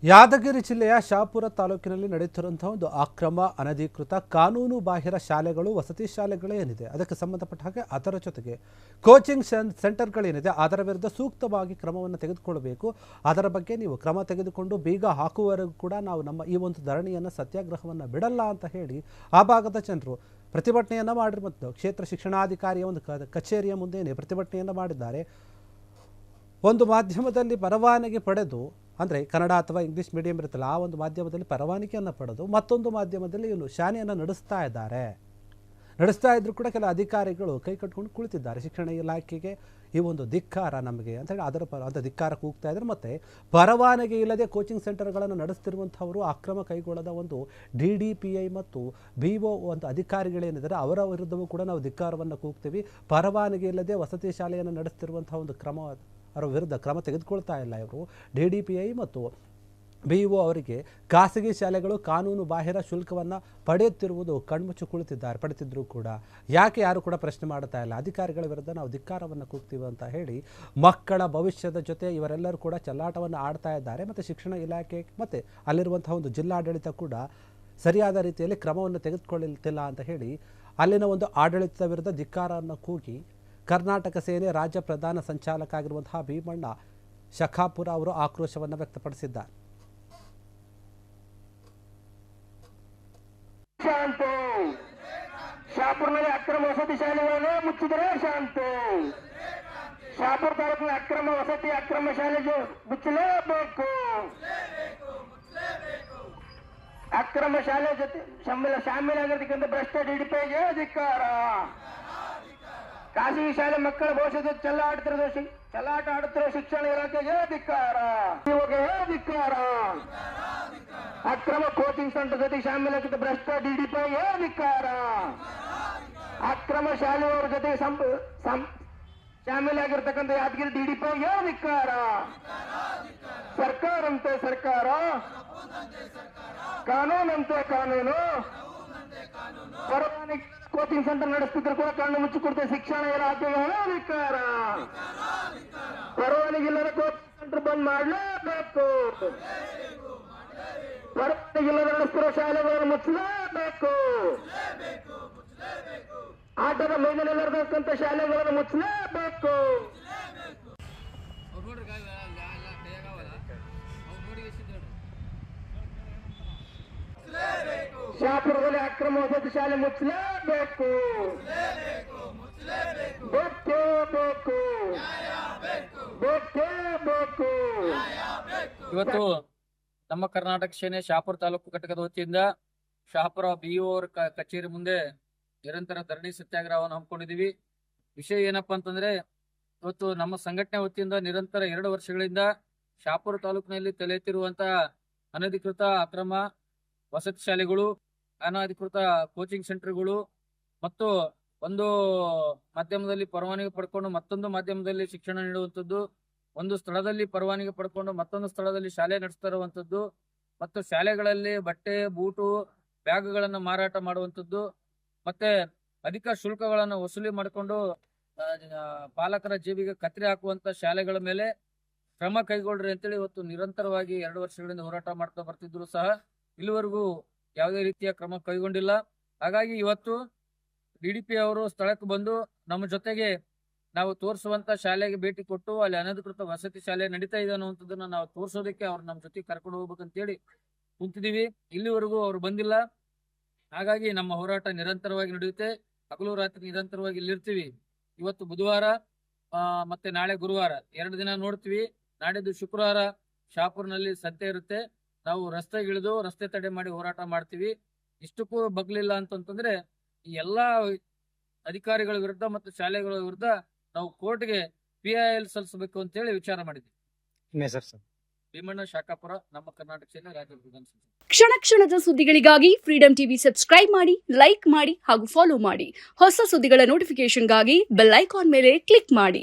ಯಾದಗಿರಿ ಜಿಲ್ಲೆಯ ಶಹಾಪುರ ತಾಲೂಕಿನಲ್ಲಿ ನಡೆಯುತ್ತಿರುವಂತಹ ಒಂದು ಅಕ್ರಮ ಅನಧಿಕೃತ ಕಾನೂನು ಬಾಹಿರ ಶಾಲೆಗಳು ವಸತಿ ಶಾಲೆಗಳೇನಿದೆ ಅದಕ್ಕೆ ಸಂಬಂಧಪಟ್ಟ ಹಾಗೆ ಅದರ ಜೊತೆಗೆ ಕೋಚಿಂಗ್ ಸೆಂಟರ್ಗಳೇನಿದೆ ಅದರ ವಿರುದ್ಧ ಸೂಕ್ತವಾಗಿ ಕ್ರಮವನ್ನು ತೆಗೆದುಕೊಳ್ಳಬೇಕು. ಅದರ ಬಗ್ಗೆ ನೀವು ಕ್ರಮ ತೆಗೆದುಕೊಂಡು ಬೀಗ ಹಾಕುವವರೆಗೂ ಕೂಡ ನಾವು ನಮ್ಮ ಈ ಒಂದು ಧರಣಿಯನ್ನು ಸತ್ಯಾಗ್ರಹವನ್ನು ಬಿಡಲ್ಲ ಅಂತ ಹೇಳಿ ಆ ಭಾಗದ ಜನರು ಪ್ರತಿಭಟನೆಯನ್ನು ಮಾಡಿರುವಂಥದ್ದು ಕ್ಷೇತ್ರ ಶಿಕ್ಷಣಾಧಿಕಾರಿಯ ಒಂದು ಕಚೇರಿಯ ಮುಂದೆಯೇ ಪ್ರತಿಭಟನೆಯನ್ನು ಮಾಡಿದ್ದಾರೆ. ಒಂದು ಮಾಧ್ಯಮದಲ್ಲಿ ಪರವಾನಗಿ ಪಡೆದು ಅಂದರೆ ಕನ್ನಡ ಅಥವಾ ಇಂಗ್ಲೀಷ್ ಮೀಡಿಯಂ ಇರುತ್ತಲ್ಲ ಆ ಒಂದು ಮಾಧ್ಯಮದಲ್ಲಿ ಪರವಾನಗಿಯನ್ನು ಪಡೆದು ಮತ್ತೊಂದು ಮಾಧ್ಯಮದಲ್ಲಿ ಇವನು ಶಾಲೆಯನ್ನು ನಡೆಸ್ತಾ ಇದ್ದರೂ ಕೂಡ ಕೆಲ ಅಧಿಕಾರಿಗಳು ಕೈ ಕಟ್ಕೊಂಡು ಕುಳಿತಿದ್ದಾರೆ. ಶಿಕ್ಷಣ ಇಲಾಖೆಗೆ ಈ ಒಂದು ಧಿಕ್ಕಾರ ನಮಗೆ ಅಂತೇಳಿ ಅದರ ಧಿಕ್ಕಾರ ಕೂಗ್ತಾ ಇದ್ದಾರೆ. ಮತ್ತು ಪರವಾನಗಿ ಇಲ್ಲದೆ ಕೋಚಿಂಗ್ ಸೆಂಟರ್ಗಳನ್ನು ನಡೆಸ್ತಿರುವಂಥವರು ಅಕ್ರಮ ಕೈಗೊಳ್ಳದ ಒಂದು DDPI ಮತ್ತು BO ಒಂದು ಅಧಿಕಾರಿಗಳೇನಿದ್ದಾರೆ ಅವರ ವಿರುದ್ಧವೂ ಕೂಡ ನಾವು ಧಿಕ್ಕಾರವನ್ನು ಕೂಗ್ತೀವಿ. ಪರವಾನಗಿ ಇಲ್ಲದೆ ವಸತಿ ಶಾಲೆಯನ್ನು ನಡೆಸ್ತಿರುವಂಥ ಒಂದು ಅವರ ವಿರುದ್ಧ ಕ್ರಮ ತೆಗೆದುಕೊಳ್ತಾ ಇಲ್ಲ. ಇವರು DDPI ಮತ್ತು BO ಅವರಿಗೆ ಖಾಸಗಿ ಶಾಲೆಗಳು ಕಾನೂನು ಬಾಹಿರ ಶುಲ್ಕವನ್ನು ಪಡೆಯುತ್ತಿರುವುದು ಕಣ್ಮುಚ್ಚು ಪಡೆದಿದ್ದರೂ ಕೂಡ ಯಾರು ಕೂಡ ಪ್ರಶ್ನೆ ಮಾಡ್ತಾ ಇಲ್ಲ. ಅಧಿಕಾರಿಗಳ ವಿರುದ್ಧ ನಾವು ಧಿಕ್ಕಾರವನ್ನು ಕೂಗ್ತೀವಿ ಅಂತ ಹೇಳಿ ಮಕ್ಕಳ ಭವಿಷ್ಯದ ಜೊತೆ ಇವರೆಲ್ಲರೂ ಕೂಡ ಚೆಲ್ಲಾಟವನ್ನು ಆಡ್ತಾ ಇದ್ದಾರೆ. ಮತ್ತು ಶಿಕ್ಷಣ ಇಲಾಖೆ ಮತ್ತು ಅಲ್ಲಿರುವಂತಹ ಒಂದು ಜಿಲ್ಲಾಡಳಿತ ಕೂಡ ಸರಿಯಾದ ರೀತಿಯಲ್ಲಿ ಕ್ರಮವನ್ನು ತೆಗೆದುಕೊಳ್ಳುತ್ತಿಲ್ಲ ಅಂತ ಹೇಳಿ ಅಲ್ಲಿನ ಒಂದು ಆಡಳಿತದ ವಿರುದ್ಧ ಧಿಕ್ಕಾರವನ್ನು ಕೂಗಿ ಕರ್ನಾಟಕ ಸೇನೆ ರಾಜ್ಯ ಪ್ರಧಾನ ಸಂಚಾಲಕ ಆಗಿರುವಂತಹ ಭೀಮಣ್ಣ ಶಖಾಪುರ ಅವರು ಆಕ್ರೋಶವನ್ನು ವ್ಯಕ್ತಪಡಿಸಿದ್ದಾರೆ. ಶಹಾಪುರದಲ್ಲಿ ಅಕ್ರಮ ವಸತಿ ಶಾಲೆಗಳನ್ನು ಮುಚ್ಚಿದರೆ ಶಾಂತಿ. ಶಹಾಪುರ ತಾಲೂಕಿನ ಅಕ್ರಮ ವಸತಿ ಅಕ್ರಮ ಶಾಲೆ ಮುಚ್ಚಲೇಬೇಕು. ಅಕ್ರಮ ಶಾಲೆ ಜೊತೆ ಶಾಮೀಲಾಗಿರ್ತಕ್ಕಂಥ ಭ್ರಷ್ಟ DDPIಗೆ ಅಧಿಕಾರ. ಖಾಸಗಿ ಶಾಲೆ ಮಕ್ಕಳ ಭವಿಷ್ಯದ ಚೆಲ್ಲಾಟ ಆಡುತ್ತಿರುವ ಶಿಕ್ಷಣ ಇಲಾಖೆಗೆ ಅಧಿಕಾರ. ಅಧಿಕಾರ. ಅಕ್ರಮ ಕೋಚಿಂಗ್ ಸೆಂಟರ್ ಜೊತೆ ಶಾಮೀಲಾಗಿದ್ದ ಭ್ರಷ್ಟ DDPIಗೆ ಅಧಿಕಾರ. ಅಕ್ರಮ ಶಾಲೆಯವರ ಜೊತೆ ಶಾಮೀಲಾಗಿರ್ತಕ್ಕಂಥ ಯಾದಗಿರಿ DDPIಗೆ ಅಧಿಕಾರ. ಸರ್ಕಾರಂತೆ ಸರ್ಕಾರ, ಕಾನೂನಂತೆ ಕಾನೂನು. ಪರವಾನಗಿ ಕೋಚಿಂಗ್ ಸೆಂಟರ್ ನಡೆಸ್ತಿದ್ರು ಕೂಡ ಕಣ್ಣು ಮುಚ್ಚಿಕೊಡ್ತೇವೆ ಶಿಕ್ಷಣ ಇಲಾಖೆಗೆ ಅಧಿಕಾರ. ಪರವಾನಗಿ ಇಲ್ಲದ ಕೋಚಿಂಗ್ ಸೆಂಟರ್ ಬಂದ್ ಮಾಡಲೇಬೇಕು. ಪರವಾನಗಿ ಇಲ್ಲದ ನಡೆಸ್ತಿರೋ ಶಾಲೆಗಳನ್ನು ಮುಚ್ಚಲೇಬೇಕು. ಆಟದ ಮೈದಾನಲ್ಲಿರತಕ್ಕಂಥ ಶಾಲೆಗಳನ್ನು ಮುಚ್ಚಲೇಬೇಕು. ಶಹಾಪುರದಲ್ಲಿ ಅಕ್ರಮ ವಸತಿ ಶಾಲೆ ಮುಚ್ಚಲೇಬೇಕು. ಇವತ್ತು ನಮ್ಮ ಕರ್ನಾಟಕ ಸೇನೆ ಶಹಾಪುರ ತಾಲೂಕು ಘಟಕದ ವತಿಯಿಂದ ಶಹಾಪುರ BO ಅವರ ಕಚೇರಿ ಮುಂದೆ ನಿರಂತರ ಧರಣಿ ಸತ್ಯಾಗ್ರಹವನ್ನು ಹಮ್ಮಿಕೊಂಡಿದ್ದೀವಿ. ವಿಷಯ ಏನಪ್ಪಾ ಅಂತಂದ್ರೆ ಇವತ್ತು ನಮ್ಮ ಸಂಘಟನೆ ವತಿಯಿಂದ ನಿರಂತರ 2 ವರ್ಷಗಳಿಂದ ಶಹಾಪುರ ತಾಲೂಕಿನಲ್ಲಿ ತಲೆ ಎತ್ತಿರುವಂತಹ ಅನಧಿಕೃತ ಅಕ್ರಮ ವಸತಿ ಶಾಲೆಗಳು, ಅನಧಿಕೃತ ಕೋಚಿಂಗ್ ಸೆಂಟರ್ಗಳು ಮತ್ತು ಒಂದು ಮಾಧ್ಯಮದಲ್ಲಿ ಪರವಾನಗಿ ಪಡ್ಕೊಂಡು ಮತ್ತೊಂದು ಮಾಧ್ಯಮದಲ್ಲಿ ಶಿಕ್ಷಣ ನೀಡುವಂಥದ್ದು, ಒಂದು ಸ್ಥಳದಲ್ಲಿ ಪರವಾನಗಿ ಪಡ್ಕೊಂಡು ಮತ್ತೊಂದು ಸ್ಥಳದಲ್ಲಿ ಶಾಲೆ ನಡೆಸ್ತಾ ಇರುವಂಥದ್ದು ಮತ್ತು ಶಾಲೆಗಳಲ್ಲಿ ಬಟ್ಟೆ, ಬೂಟು, ಬ್ಯಾಗ್ಗಳನ್ನು ಮಾರಾಟ ಮಾಡುವಂಥದ್ದು ಮತ್ತೆ ಅಧಿಕ ಶುಲ್ಕಗಳನ್ನು ವಸೂಲಿ ಮಾಡಿಕೊಂಡು ಪಾಲಕರ ಜೇಬಿಗೆ ಕತ್ತರಿ ಹಾಕುವಂತ ಶಾಲೆಗಳ ಮೇಲೆ ಕ್ರಮ ಕೈಗೊಳ್ಳ್ರಿ ಅಂತೇಳಿ ಇವತ್ತು ನಿರಂತರವಾಗಿ 2 ವರ್ಷಗಳಿಂದ ಹೋರಾಟ ಮಾಡ್ತಾ ಬರ್ತಿದ್ರು ಸಹ ಇಲ್ಲಿವರೆಗೂ ಯಾವುದೇ ರೀತಿಯ ಕ್ರಮ ಕೈಗೊಂಡಿಲ್ಲ. ಹಾಗಾಗಿ ಇವತ್ತು DDPI ಅವರು ಸ್ಥಳಕ್ಕೆ ಬಂದು ನಮ್ಮ ಜೊತೆಗೆ ನಾವು ತೋರಿಸುವಂತ ಶಾಲೆಗೆ ಭೇಟಿ ಕೊಟ್ಟು ಅಲ್ಲಿ ಅನಧಿಕೃತ ವಸತಿ ಶಾಲೆ ನಡೀತಾ ಇದೆ ಅನ್ನುವಂಥದ್ದನ್ನ ನಾವು ತೋರಿಸೋದಕ್ಕೆ ಅವ್ರು ನಮ್ಮ ಜೊತೆ ಕರ್ಕೊಂಡು ಹೋಗ್ಬೇಕಂತೇಳಿ ಕುಂತಿದೀವಿ. ಇಲ್ಲಿವರೆಗೂ ಅವ್ರು ಬಂದಿಲ್ಲ. ಹಾಗಾಗಿ ನಮ್ಮ ಹೋರಾಟ ನಿರಂತರವಾಗಿ ನಡೆಯುತ್ತೆ. ಹಗಲು ರಾತ್ರಿ ನಿರಂತರವಾಗಿ ಇಲ್ಲಿರ್ತೀವಿ. ಇವತ್ತು ಬುಧವಾರ ಮತ್ತೆ ನಾಳೆ ಗುರುವಾರ 2 ದಿನ ನೋಡ್ತೀವಿ. ನಾಡಿದ್ದು ಶುಕ್ರವಾರ ಶಹಾಪುರ್ನಲ್ಲಿ ಸಂತೆ ಇರುತ್ತೆ. ನಾವು ರಸ್ತೆಗಿಳಿದು ರಸ್ತೆ ತಡೆ ಮಾಡಿ ಹೋರಾಟ ಮಾಡ್ತೀವಿ. ಇಷ್ಟಕ್ಕೂ ಬಗ್ಲಿಲ್ಲ ಅಂತಂದ್ರೆ ಈ ಎಲ್ಲಾ ಅಧಿಕಾರಿಗಳ ವಿರುದ್ಧ ಮತ್ತು ಶಾಲೆಗಳ ವಿರುದ್ಧ ನಾವು ಕೋರ್ಟ್ಗೆ PIL ಸಲ್ಲಿಸಬೇಕು ಅಂತ ಹೇಳಿ ವಿಚಾರ ಮಾಡಿದ್ವಿ. ಭೀಮಣ್ಣ ಶಖಾಪುರ, ನಮ್ಮ ಕರ್ನಾಟಕ ಸೇನೆ ರಾಜ್ಯ ಪ್ರಧಾನ ಸಂಚಾಲಕ. ಕ್ಷಣ ಕ್ಷಣದ ಸುದ್ದಿಗಳಿಗಾಗಿ ಫ್ರೀಡಂ ಟಿವಿ ಸಬ್ಸ್ಕ್ರೈಬ್ ಮಾಡಿ, ಲೈಕ್ ಮಾಡಿ ಹಾಗೂ ಫಾಲೋ ಮಾಡಿ. ಹೊಸ ಸುದ್ದಿಗಳ ನೋಟಿಫಿಕೇಶನ್ಗಾಗಿ ಬೆಲ್ ಐಕಾನ್ ಮೇಲೆ ಕ್ಲಿಕ್ ಮಾಡಿ.